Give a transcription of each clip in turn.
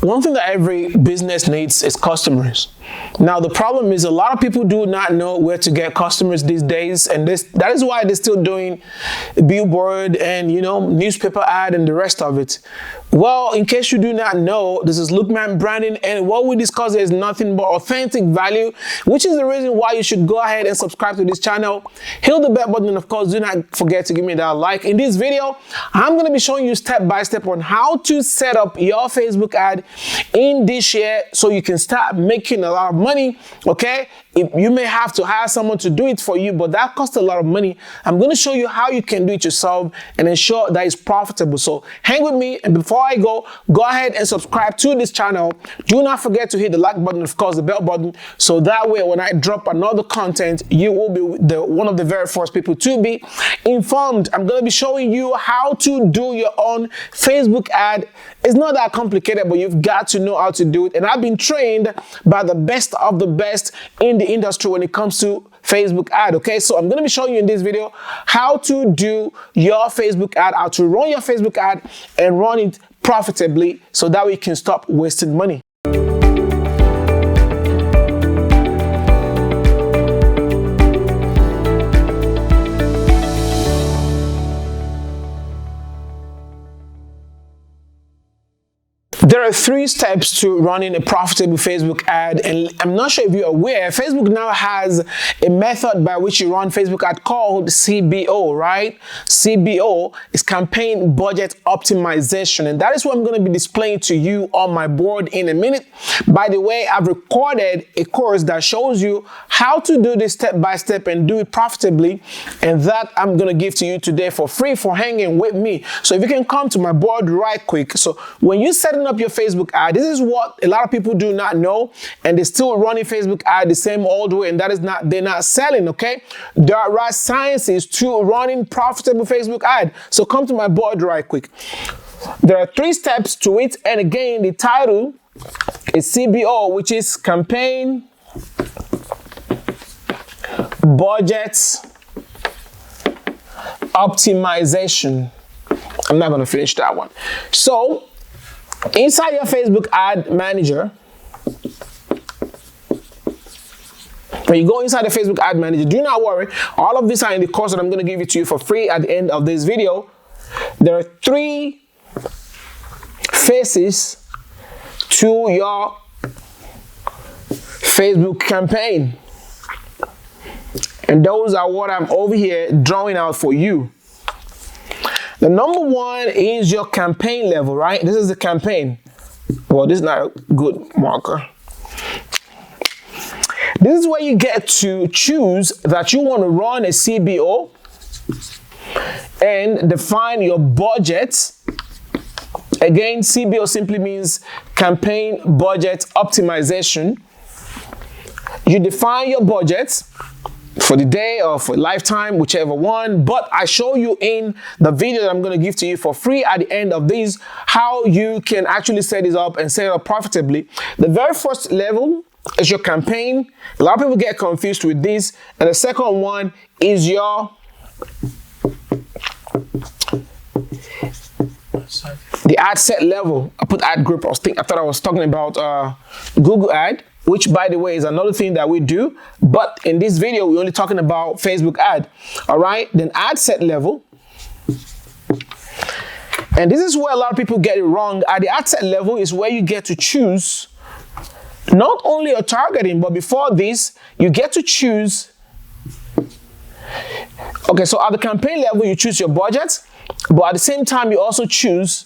One thing that every business needs is customers. Now, the problem is a lot of people do not know where to get customers these days, and that is why they're still doing billboard and, newspaper ad and the rest of it. Well, in case you do not know, this is Lookman Branding, and what we discuss is nothing but authentic value, which is the reason why you should go ahead and subscribe to this channel. Hit the bell button, and of course, do not forget to give me that like. In this video, I'm going to be showing you step by step on how to set up your Facebook ad in this year so you can start making a lot of money, okay? You may have to hire someone to do it for you, but that costs a lot of money. I'm going to show you how you can do it yourself and ensure that it's profitable. So hang with me, and before I go ahead and subscribe to this channel. Do not forget to hit the like button, of course, the bell button, so that way when I drop another content, you will be one of the very first people to be informed. I'm going to be showing you how to do your own Facebook ad. It's not that complicated, but you've got to know how to do it. And I've been trained by the best of the best in the industry when it comes to Facebook ad, okay? So I'm going to be showing you in this video how to do your Facebook ad, how to run your Facebook ad and run it profitably so that we can stop wasting money. There are 3 steps to running a profitable Facebook ad, and I'm not sure if you're aware, Facebook now has a method by which you run Facebook ad called CBO, right? CBO is Campaign Budget Optimization, and that is what I'm going to be displaying to you on my board in a minute. By the way, I've recorded a course that shows you how to do this step by step and do it profitably, and that I'm going to give to you today for free for hanging with me. So if you can come to my board right quick. So when you're setting up your Facebook ad, this is what a lot of people do not know, and they're still running Facebook ad the same old way, and they're not selling, okay? There are sciences to running profitable Facebook ad. So come to my board right quick. There are 3 steps to it, and again, the title is CBO, which is Campaign Budget Optimization. I'm not going to finish that one. So inside your Facebook ad manager, when you go inside the Facebook ad manager, do not worry. All of these are in the course that I'm going to give it to you for free at the end of this video. There are 3 phases to your Facebook campaign. And those are what I'm over here drawing out for you. The number 1 is your campaign level, right? This is the campaign. Well, this is not a good marker. This is where you get to choose that you want to run a CBO and define your budget. Again, CBO simply means Campaign Budget Optimization. You define your budget for the day or for lifetime, whichever one, but I show you in the video that I'm going to give to you for free at the end of this how you can actually set this up and set it up profitably. The very first level is your campaign. A lot of people get confused with this, and the second one is your the ad set level. I put ad group. I thought I was talking about Google ad, which by the way is another thing that we do, but in this video we're only talking about Facebook ad. All right, then ad set level, and this is where a lot of people get it wrong. At the ad set level is where you get to choose not only your targeting, but before this you get to choose. Okay, so at the campaign level you choose your budget, but at the same time you also choose,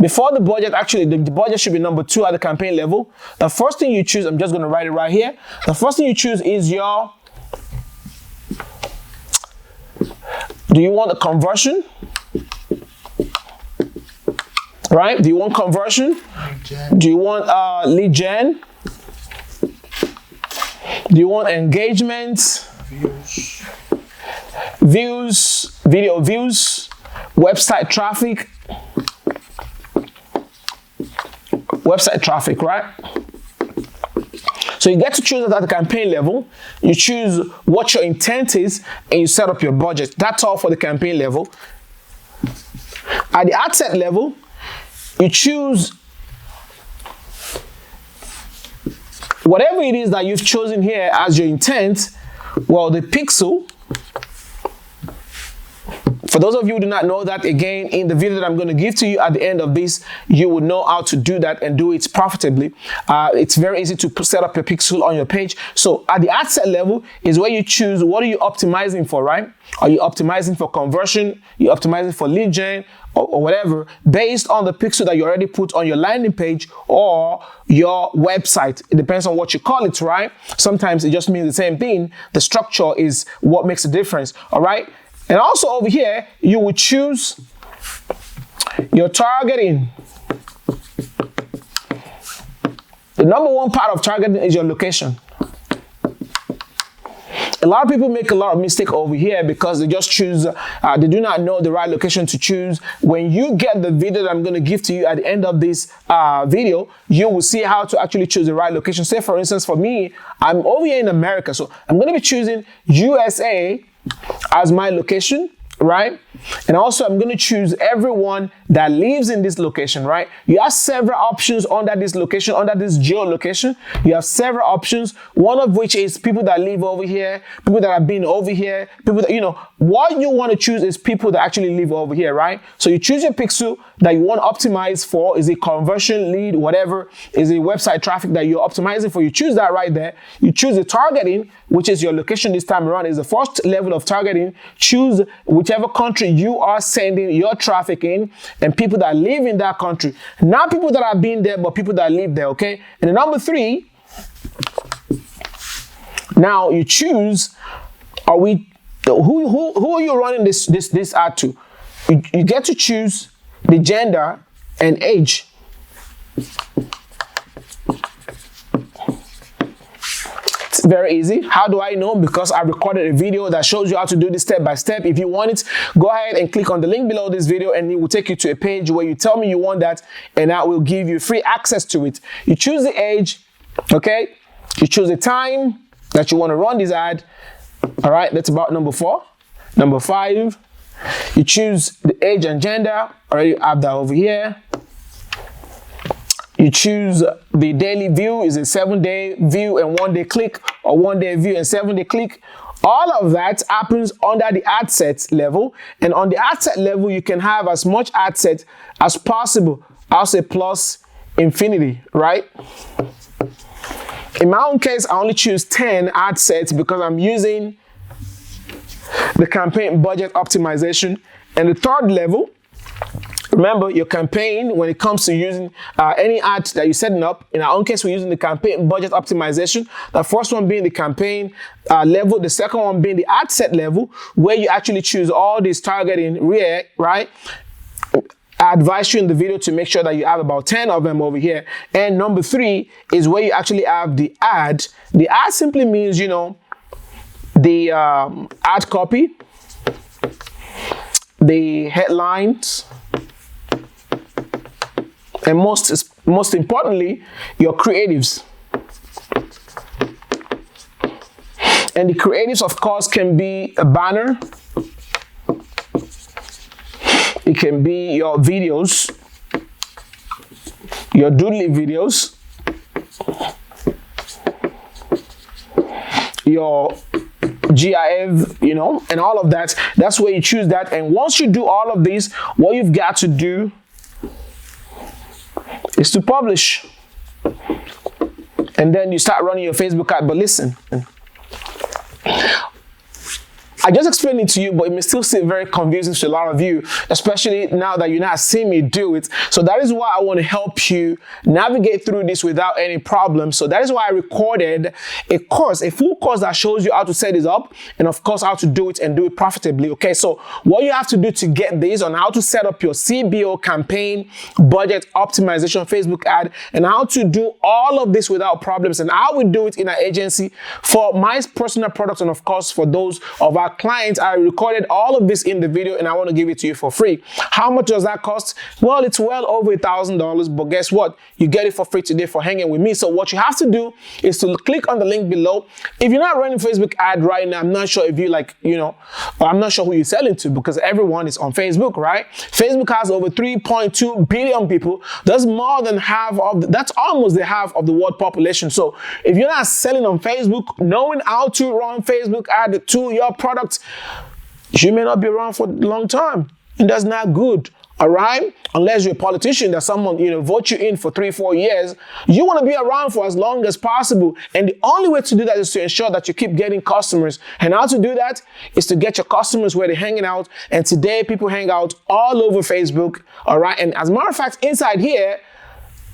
before the budget, actually the budget should be number 2 at the campaign level. The first thing you choose, I'm just going to write it right here. The first thing you choose is your, do you want a conversion? Right? Do you want conversion? Do you want lead gen? Do you want engagement? Views, video views, website traffic? Website traffic, right? So you get to choose it at the campaign level. You choose what your intent is and you set up your budget. That's all for the campaign level. At the ad set level, you choose whatever it is that you've chosen here as your intent, well, the pixel, for those of you who do not know that, again, in the video that I'm going to give to you at the end of this, you will know how to do that and do it profitably. It's very easy to set up your pixel on your page. So at the ad set level is where you choose what are you optimizing for, right? Are you optimizing for conversion? You're optimizing for lead gen or whatever, based on the pixel that you already put on your landing page or your website. It depends on what you call it, right? Sometimes it just means the same thing. The structure is what makes a difference, all right? And also over here, you will choose your targeting. The number one part of targeting is your location. A lot of people make a lot of mistake over here because they just choose, they do not know the right location to choose. When you get the video that I'm going to give to you at the end of this video, you will see how to actually choose the right location. Say for instance, for me, I'm over here in America, so I'm going to be choosing USA as my location, right? And also I'm going to choose everyone that lives in this location, right? You have several options under this location, under this geolocation. You have several options, one of which is people that live over here, people that have been over here, people that, you know, what you want to choose is people that actually live over here, right? So you choose your pixel that you want to optimize for. Is it conversion, lead, whatever? Is it website traffic that you're optimizing for? You choose that right there. You choose the targeting, which is your location this time around, is the first level of targeting. Choose whichever country you are sending your traffic in and people that live in that country. Not people that have been there, but people that live there, okay? And the number three, now you choose, who are you running this ad to? You get to choose the gender and age. It's very easy. How do I know? Because I recorded a video that shows you how to do this step by step. If you want it, go ahead and click on the link below this video and it will take you to a page where you tell me you want that and I will give you free access to it. You choose the age, okay? You choose the time that you want to run this ad. All right, that's about number 4. Number 5, you choose the age and gender. Already have that over here. You choose the daily view. Is it 7-day view and 1-day click, or 1-day view and 7-day click? All of that happens under the ad set level. And on the ad set level, you can have as much ad set as possible. I'll say plus infinity, right? In my own case, I only choose 10 ad sets because I'm using the campaign budget optimization. And the third level, remember your campaign, when it comes to using any ad that you're setting up, in our own case, we're using the campaign budget optimization. The first one being the campaign level, the second one being the ad set level, where you actually choose all these targeting, right? I advise you in the video to make sure that you have about 10 of them over here. And number 3 is where you actually have the ad. The ad simply means, you know, the ad copy, the headlines, and most importantly, your creatives. And the creatives, of course, can be a banner. It can be your videos, your doodly videos, your GIF, you know, and all of that. That's where you choose that. And once you do all of these, what you've got to do is to publish. And then you start running your Facebook ad. But listen, I just explained it to you, but it may still seem very confusing to a lot of you, especially now that you're not seeing me do it. So that is why I want to help you navigate through this without any problem. So that is why I recorded a course, a full course that shows you how to set this up and of course how to do it and do it profitably. Okay, so what you have to do to get this on how to set up your CBO campaign budget optimization Facebook ad and how to do all of this without problems and how we do it in our agency for my personal products and of course for those of our our clients. I recorded all of this in the video and I want to give it to you for free. How much does that cost? Well, it's well over $1,000, but guess what? You get it for free today for hanging with me. So what you have to do is to click on the link below. If you're not running Facebook ad right now, I'm not sure if you I'm not sure who you're selling to, because everyone is on Facebook, right? Facebook has over 3.2 billion people. That's more than that's almost the half of the world population. So if you're not selling on Facebook, knowing how to run Facebook ad to your product, you may not be around for a long time. And that's not good. All right? Unless you're a politician that someone, vote you in for 3-4 years, you want to be around for as long as possible. And the only way to do that is to ensure that you keep getting customers. And how to do that is to get your customers where they're hanging out. And today, people hang out all over Facebook. All right? And as a matter of fact, inside here,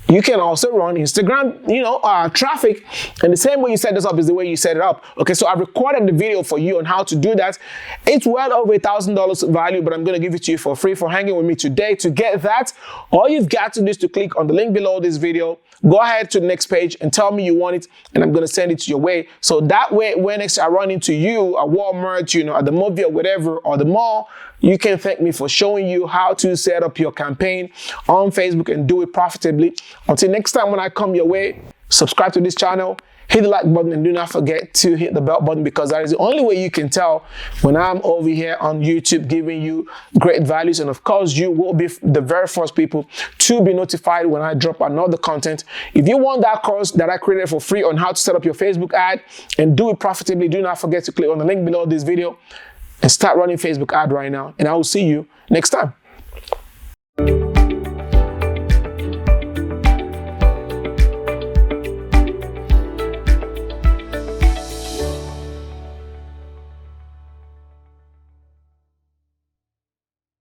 you can also run Instagram, traffic. And the same way you set this up is the way you set it up. Okay, so I've recorded the video for you on how to do that. It's well over $1,000 value, but I'm going to give it to you for free for hanging with me today. To get that, all you've got to do is to click on the link below this video. Go ahead to the next page and tell me you want it, and I'm going to send it to your way. So that way, when next I run into you at Walmart, at the movie or whatever, or the mall, you can thank me for showing you how to set up your campaign on Facebook and do it profitably. Until next time when I come your way, subscribe to this channel, hit the like button, and do not forget to hit the bell button, because that is the only way you can tell when I'm over here on YouTube giving you great values. And of course, you will be the very first people to be notified when I drop another content. If you want that course that I created for free on how to set up your Facebook ad and do it profitably, do not forget to click on the link below this video and start running Facebook ad right now. And I will see you next time.